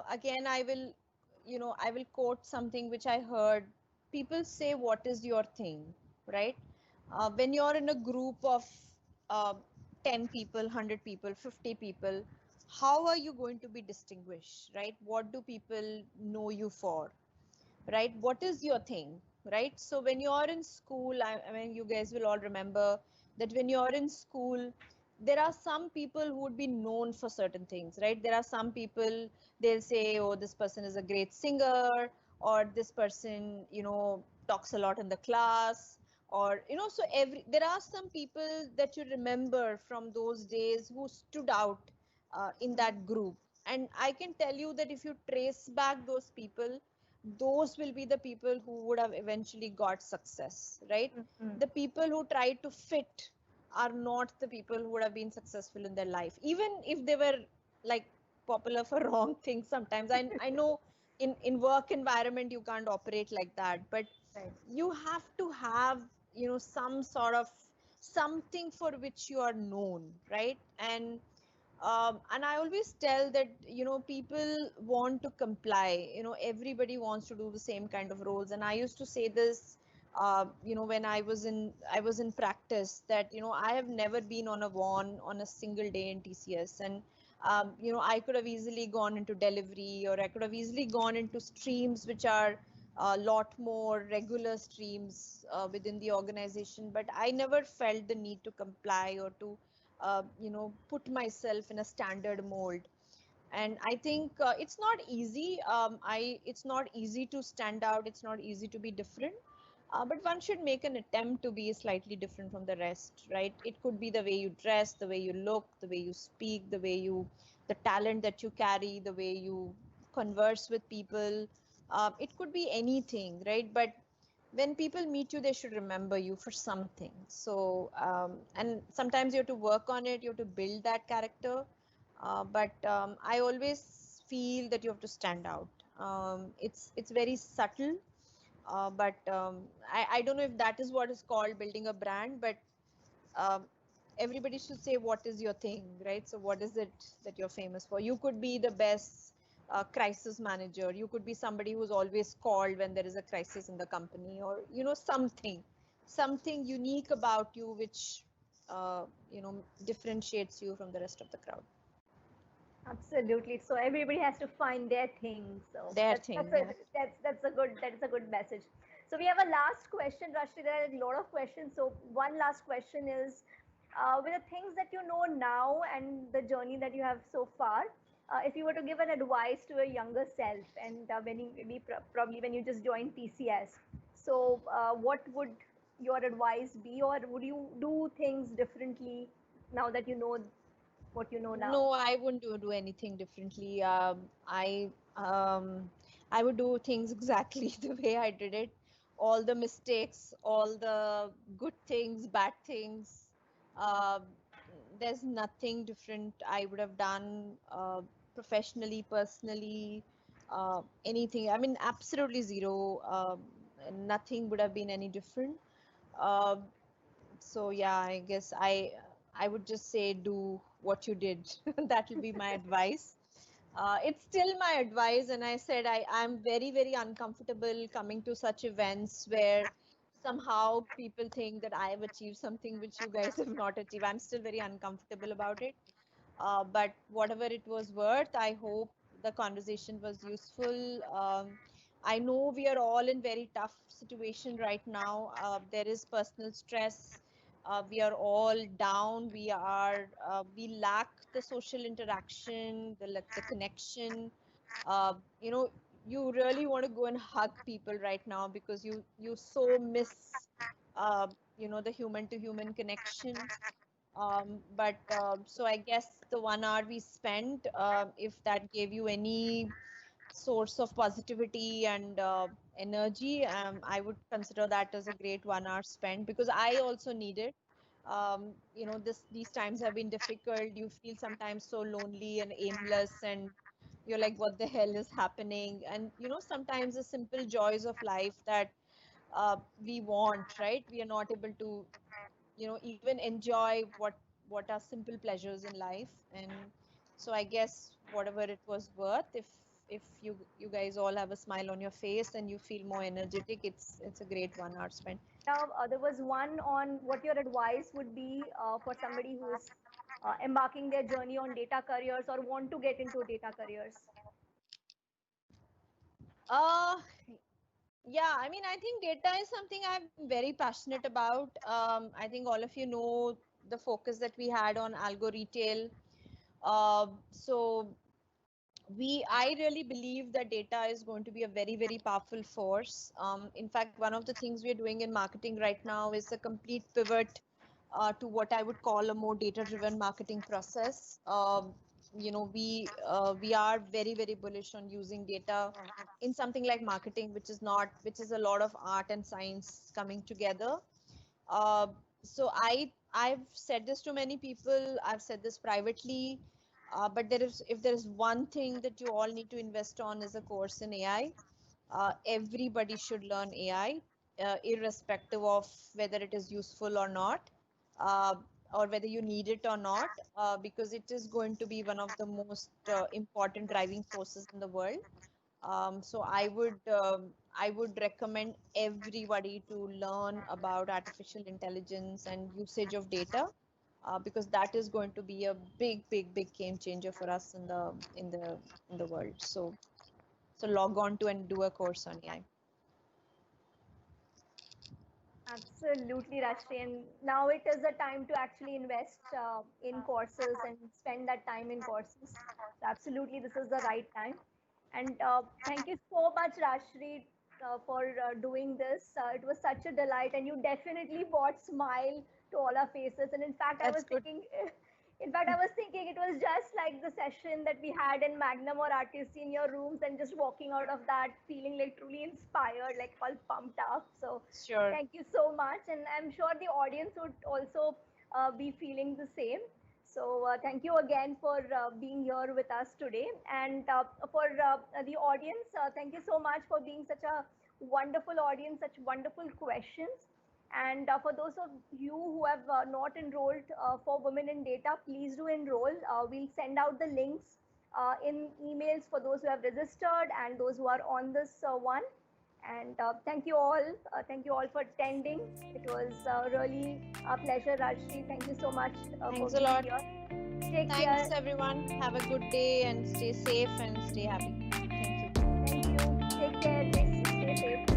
again, I will quote something which I heard. People say, what is your thing, right? When you're in a group of uh, 10 people, 100 people, 50 people, how are you going to be distinguished, right? What do people know you for, right? What is your thing, right? So when you're in school, I mean, you guys will all remember that when you're in school, there are some people who would be known for certain things, right? There are some people, they'll say, oh, this person is a great singer, or this person, talks a lot in the class, or so there are some people that you remember from those days who stood out in that group. And I can tell you that if you trace back those people, those will be the people who would have eventually got success, right? Mhm. The people who try to fit are not the people who would have been successful in their life, even if they were like popular for wrong things sometimes. I know in work environment you can't operate like that, but Right. you have to have, you know, some sort of something for which you are known, right? And I always tell that, you know, people want to comply, you know, everybody wants to do the same kind of roles. And I used to say this, you know, when I was in practice, that, you know, I have never been on a WAN on a single day in TCS. And you know, I could have easily gone into delivery, or I could have easily gone into streams which are a lot more regular streams within the organization, but I never felt the need to comply or to you know, put myself in a standard mold. And I think it's not easy. It's not easy to stand out. It's not easy to be different. But one should make an attempt to be slightly different from the rest, right? It could be the way you dress, the way you look, the way you speak, the talent that you carry, the way you converse with people. It could be anything, right? But when people meet you, they should remember you for something. So, and sometimes you have to work on it, you have to build that character. But I always feel that you have to stand out. It's very subtle, but I don't know if that is what is called building a brand, but um, everybody should say what is your thing, right? So what is it that you're famous for? You could be the best crisis manager. You could be somebody who's always called when there is a crisis in the company, or, you know, something unique about you which you know, differentiates you from the rest of the crowd. Absolutely. So everybody has to find their thing. So Their that's thing, that's yeah. a that's a good message. So we have a last question, Rashmi. There are a lot of questions. So one last question is, with the things that you know now and the journey that you have so far, if you were to give an advice to a younger self, and when you maybe probably when you just joined TCS, so what would your advice be, or would you do things differently now that you know what you know now? No, I wouldn't do anything differently. I would do things exactly the way I did it. All the mistakes, all the good things, bad things. Um there's nothing different I would have done professionally, personally, anything. I mean, absolutely zero. Nothing would have been any different. Um so yeah, I guess I would just say do what you did. That will be my advice. It's still my advice, and I said I'm very, very uncomfortable coming to such events where somehow people think that I have achieved something which you guys have not achieved. I'm still very uncomfortable about it. But whatever it was worth, I hope the conversation was useful. I know we are all in very tough situation right now. There is personal stress. We are all down. We lack the social interaction, the connection. You know, you really want to go and hug people right now because you so miss, you know, the human to human connection. But so I guess the 1 hour we spent, if that gave you any source of positivity and energy, I would consider that as a great 1 hour spent, because I also need it. You know, these times have been difficult. You feel sometimes so lonely and aimless, and you're like, what the hell is happening? And, you know, sometimes the simple joys of life that we want, right? We are not able to, you know, even enjoy what are simple pleasures in life. And so I guess whatever it was worth, if you guys all have a smile on your face and you feel more energetic, it's a great 1 hour spent. Now, there was one on what your advice would be for somebody who is embarking their journey on data careers or want to get into data careers. uh yeah, I mean, I think data is something I'm very passionate about. I think all of you know the focus that we had on algo retail. So I really believe that data is going to be a very, very powerful force. In fact, one of the things we are doing in marketing right now is a complete pivot to what I would call a more data driven marketing process. we are very, very bullish on using data in something like marketing, which is a lot of art and science coming together. So I've said this to many people. I've said this privately, but if there is one thing that you all need to invest on is a course in AI. Everybody should learn AI, irrespective of whether it is useful or not, or whether you need it or not, because it is going to be one of the most important driving forces in the world. So I would recommend everybody to learn about artificial intelligence and usage of data, because that is going to be a big, big, big game changer for us in the world. So log on to and do a course on AI. Absolutely, Rashmi. And now it is the time to actually invest in courses and spend that time in courses. So absolutely, this is the right time. And thank you so much, Rashmi, for doing this. It was such a delight, and you definitely brought smile to all our faces. And in fact, I was thinking it was just like the session that we had in Magnum or Artist in your rooms, and just walking out of that feeling like truly inspired, like all pumped up. So Sure. thank you so much, and I'm sure the audience would also be feeling the same. So thank you again for being here with us today. And for the audience, thank you so much for being such a wonderful audience, such wonderful questions. And for those of you who have not enrolled for Women in Data, please do enroll. We'll send out the links in emails for those who have registered and those who are on this one. And thank you all. Thank you all for attending. It was really a pleasure, Rashmi. Thank you so much Thanks for a lot. being here. Take Thanks, care. everyone. Have a good day and stay safe and stay happy. Thank you. Thank you. Take care. Stay safe.